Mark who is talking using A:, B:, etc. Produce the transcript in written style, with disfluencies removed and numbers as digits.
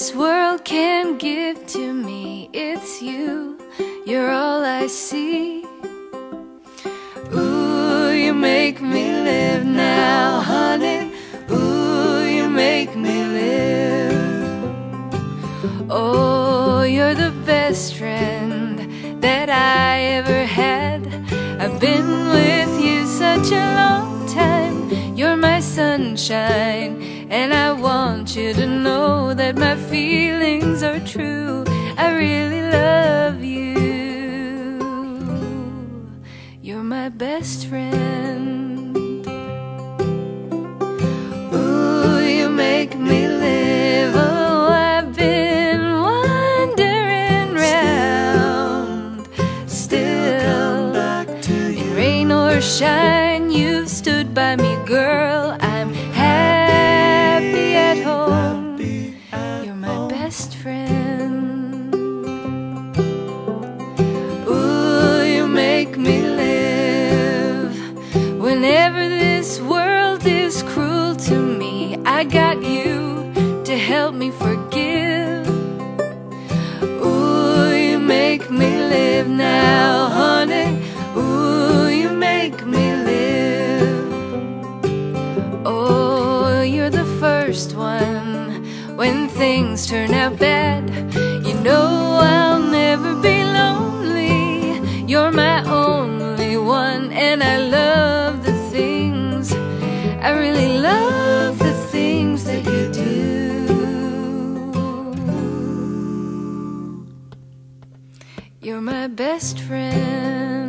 A: this world can give to me, it's you. You're all I see. Ooh, you make me live now, honey. Ooh, you make me live. Oh, you're the best friend that I ever had. I've been with you such a long time. You're my sunshine, and I want you to know that my feelings are true. I really love you. You're my best friend. Ooh, you make me live. Oh, I've been wandering round. Still, in rain or shine, you've stood by me, girl. I'm happy at home. You're my best friend. Ooh, you make me live. Whenever this world is cruel to me, I got you to help me forgive. Ooh, you make me live now, honey. Ooh, you make me live. Oh, you're the first one when things turn out bad. You know I'll never be lonely. You're my only one, and I love the things, I really love the things that you do. You're my best friend.